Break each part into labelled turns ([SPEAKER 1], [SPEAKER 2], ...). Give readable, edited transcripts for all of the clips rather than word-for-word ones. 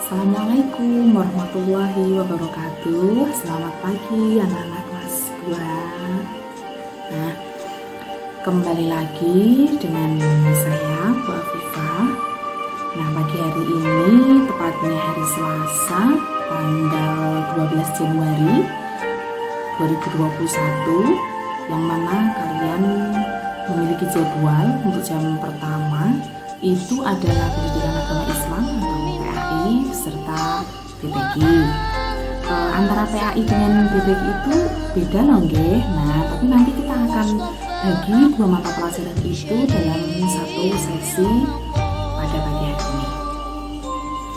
[SPEAKER 1] Assalamualaikum warahmatullahi wabarakatuh. Selamat pagi anak-anak kelas 2. Nah, kembali lagi dengan saya Bu Afifah. Nah, pagi hari ini tepatnya hari Selasa tanggal 12 Januari 2021, yang mana kalian memiliki jadwal untuk jam pertama itu adalah pendidikan agama Islam atau PAI serta BPG. Antara PAI dengan BPG itu beda loh nggih. Nah, tapi nanti kita akan bagi dua mata pelajaran itu dalam satu sesi pada pagi hari ini.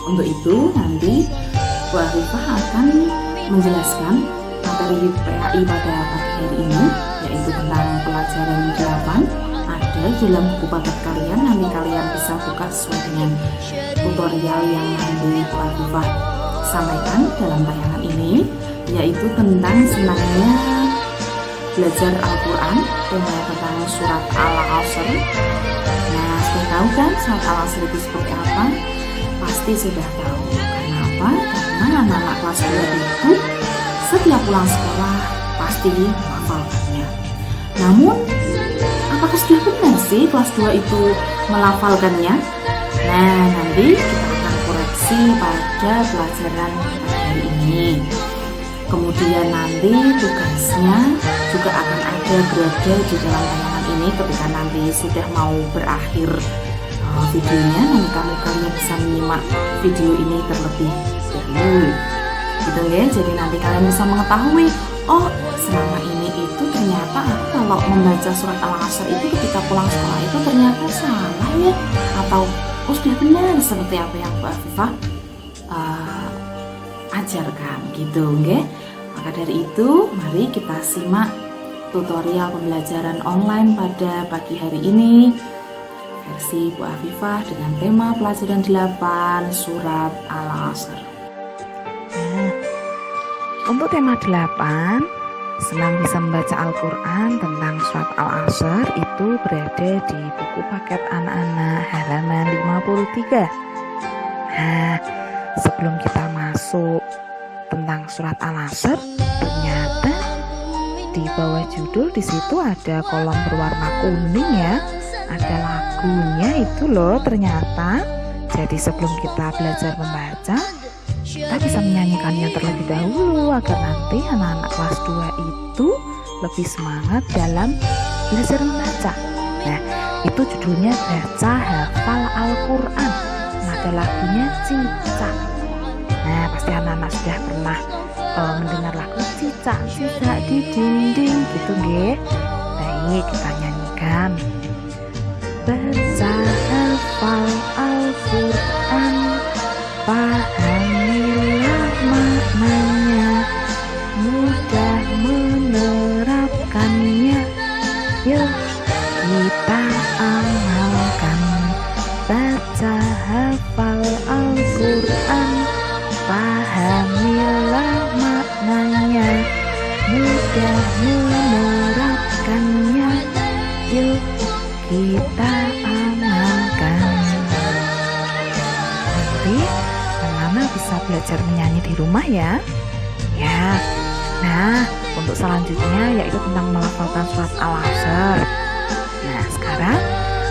[SPEAKER 1] Untuk itu nanti Bu Afifah akan menjelaskan materi PAI pada pagi hari ini, yaitu tentang pelajaran 8 ada dalam buku paket kalian. Nanti kalian bisa buka sesuai dengan tutorial yang nanti Bu Afifah sampaikan dalam tayangan ini, yaitu tentang senangnya belajar Al-Quran, temanya tentang surat Al-Asr. Nah, sudah tahu kan surat Al-Asr itu seperti apa? Pasti sudah tahu. Karena apa? Karena anak-anak kelas 2 itu setiap pulang sekolah pasti menghafalkannya. Namun, apakah sudah benar sih kelas 2 itu melafalkannya? Nah, nanti kita akan koreksi pada pelajaran hari ini. Kemudian nanti tugasnya juga akan ada berada di dalam tayangan ini ketika nanti sudah mau berakhir videonya. Nanti kalian bisa menyimak video ini terlebih dahulu. Gitu ya, jadi nanti kalian bisa mengetahui, oh selama ini itu ternyata aku kalau membaca surat Al-Asr itu ketika pulang sekolah itu ternyata salah ya, atau oh sudah benar seperti apa yang Bu Afifah ajarkan gitu nggih. Maka dari itu mari kita simak tutorial pembelajaran online pada pagi hari ini versi Bu Afifah dengan tema pelajaran 8 surat Al-Asr.
[SPEAKER 2] Untuk tema 8, senang bisa membaca Al-Quran tentang surat Al-Asr itu berada di buku paket anak-anak halaman 53. Nah, sebelum kita masuk tentang surat Al-Asr, ternyata di bawah judul di situ ada kolom berwarna kuning ya, ada lagunya itu loh ternyata. Jadi sebelum kita belajar membaca, kita bisa menyanyikannya terlebih dahulu agar nanti anak-anak kelas 2 itu lebih semangat dalam belajar membaca. Nah, itu judulnya Baca Hafal Al-Quran. Nada lagunya Cicak. Nah, pasti anak-anak sudah pernah mendengar lagu Cicak-cicak di dinding gitu nggih. Baik, kita nyanyikan. Baca hafal Al-Quran, pahamilah maknanya, mudah menerapkannya, yuk kita amalkan. Baca hafal Al-Quran, pahamilah maknanya, mudah menerapkannya, yuk kita amalkan. Nanti anak-anak bisa belajar menyanyi di rumah ya. Ya. Nah, untuk selanjutnya yaitu tentang melafalkan surat Al-Asr. Nah, sekarang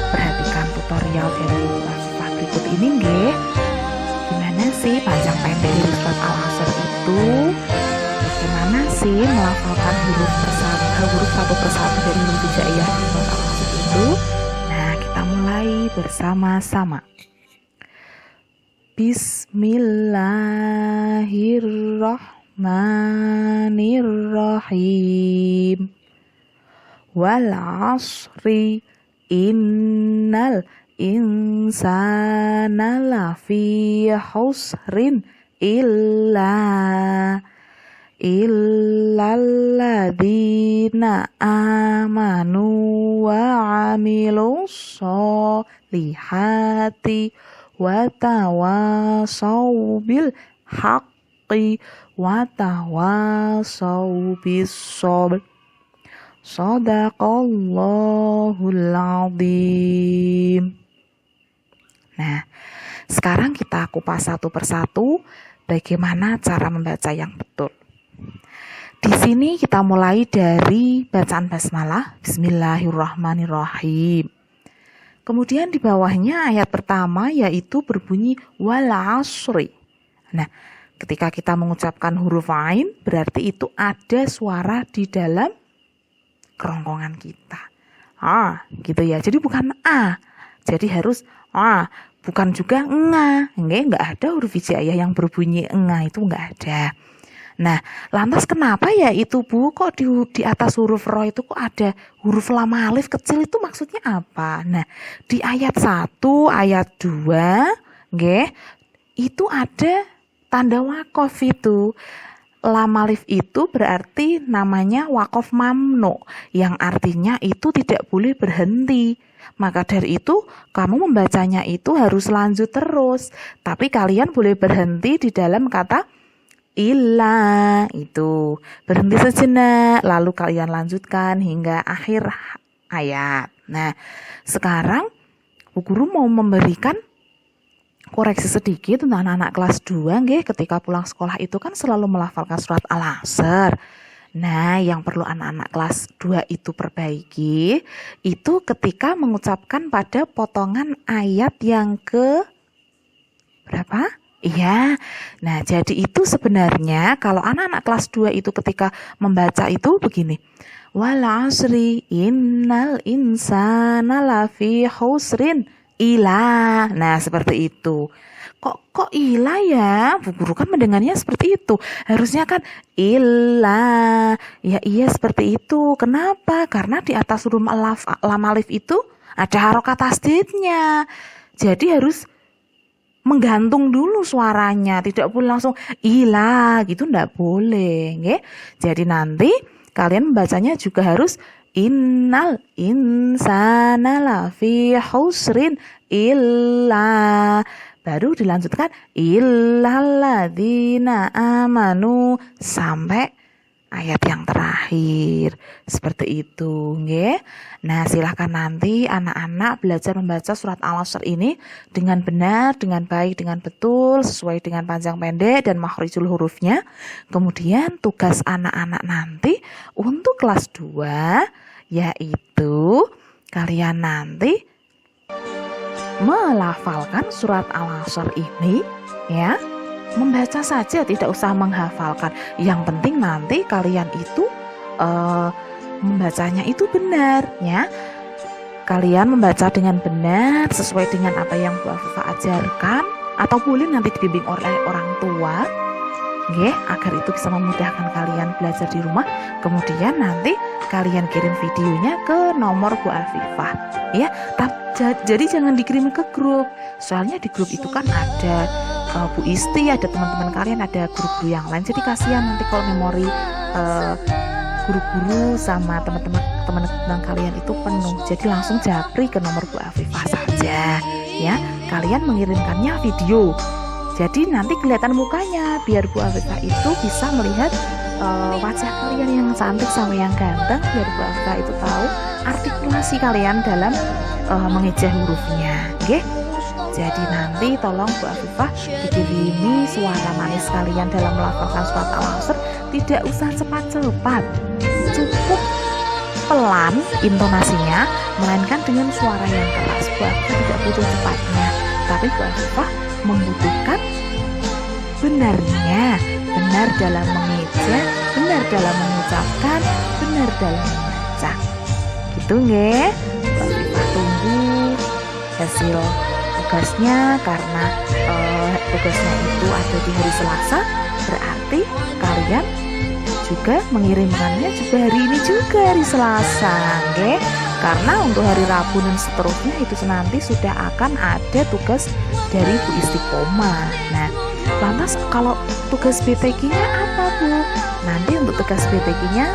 [SPEAKER 2] perhatikan tutorial dari Afifah berikut ini nggih. Gimana sih panjang pendek dari surat Al-Asr itu? Bagaimana sih melafalkan huruf satu persatu dari huruf hijaiyah di surat Al-Asr itu? Nah, kita mulai bersama-sama. Bismillahirrahmanirrahim. Wal 'asri innal insana lafi khusrin illalladzina amanu wa 'amilus sholihati wa tawasau bil haqqi wa tawasau bis sabr. Shadaqallahul azim. Nah, Sekarang kita kupas satu persatu bagaimana cara membaca yang betul. Di sini kita mulai dari bacaan basmalah, Bismillahirrahmanirrahim. Kemudian di bawahnya ayat pertama yaitu berbunyi wal asri. Nah, ketika kita mengucapkan huruf ain berarti itu ada suara di dalam kerongkongan kita. Gitu ya. Jadi bukan a. Jadi harus bukan juga nga. Enggak ada huruf hijaiyah yang berbunyi nga, itu enggak ada. Nah, lantas kenapa ya itu Bu? Kok di atas huruf ro itu kok ada huruf lam alif kecil, itu maksudnya apa? Nah, di ayat 1, ayat 2, itu ada tanda wakof itu. Lam alif itu berarti namanya wakof mamnu, yang artinya itu tidak boleh berhenti. Maka dari itu kamu membacanya itu harus lanjut terus. Tapi kalian boleh berhenti di dalam kata illa, itu berhenti sejenak lalu kalian lanjutkan hingga akhir ayat. Nah, sekarang Bu Guru mau memberikan koreksi sedikit untuk anak-anak kelas 2 ketika pulang sekolah itu kan selalu melafalkan surat Al-Asr. Nah, yang perlu anak-anak kelas 2 itu perbaiki itu ketika mengucapkan pada potongan ayat yang ke berapa? Iya. Nah, jadi itu sebenarnya kalau anak-anak kelas 2 itu ketika membaca itu begini. Wal asri innal insana lafi khusrin ila. Nah, seperti itu. Kok ila ya? Bu Guru kan mendengarnya seperti itu. Harusnya kan ila. Ya iya seperti itu. Kenapa? Karena di atas huruf lam alif itu ada harokat tasdidnya. Jadi harus menggantung dulu suaranya, tidak boleh langsung ila gitu, ndak boleh, Jadi nanti kalian membacanya juga harus innal insana lafi khusrin illa, baru dilanjutkan illalladzina amanu sampai ayat yang terakhir. Seperti itu, Nah, silakan nanti anak-anak belajar membaca surat Al-Asr ini dengan benar, dengan baik, dengan betul, sesuai dengan panjang pendek dan makhrijul hurufnya. Kemudian tugas anak-anak nanti untuk kelas 2 yaitu kalian nanti melafalkan surat Al-Asr ini ya. Membaca saja, tidak usah menghafalkan. Yang penting nanti kalian itu membacanya itu benar ya. Kalian membaca dengan benar sesuai dengan apa yang Bu Afifah ajarkan, atau boleh nanti dibimbing oleh orang tua, agar itu bisa memudahkan kalian belajar di rumah. Kemudian nanti kalian kirim videonya ke nomor Bu Afifah ya. Jadi jangan dikirim ke grup, soalnya di grup itu kan ada Bu Isti, ada teman-teman kalian, ada guru-guru yang lain. Jadi kasihan nanti kalau memori guru-guru sama teman-teman kalian itu penuh. Jadi langsung japri ke nomor Bu Afifah saja ya. Kalian mengirimkannya video, jadi nanti kelihatan mukanya, biar Bu Afifah itu bisa melihat wajah kalian yang cantik sama yang ganteng, biar Bu Afifah itu tahu artikulasi kalian dalam mengeja hurufnya, Jadi nanti tolong Bu Afifah dikirimi suara manis kalian dalam melafalkan surat Al-Asr. Tidak usah cepat-cepat, cukup pelan intonasinya, melainkan dengan suara yang keras. Bu Afifah tidak butuh cepatnya, tapi Bu Afifah membutuhkan benarnya, benar dalam mengeja, benar dalam mengucapkan, benar dalam membaca. Gitu Bu Afifah tunggu hasil tugasnya, karena tugasnya itu ada di hari Selasa, berarti kalian juga mengirimkannya juga hari ini juga hari Selasa, karena untuk hari Rabu dan seterusnya itu nanti sudah akan ada tugas dari Bu Istiqomah. Nah, lantas kalau tugas BTG-nya apa Bu? Nanti untuk tugas BTG-nya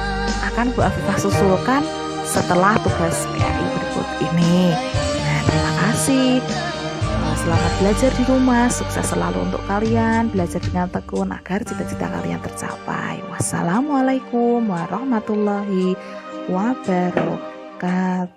[SPEAKER 2] akan Bu Afifah susulkan setelah tugas PAI berikut ini. Nah, terima kasih. Selamat belajar di rumah, sukses selalu untuk kalian, belajar dengan tekun agar cita-cita kalian tercapai. Wassalamualaikum warahmatullahi wabarakatuh.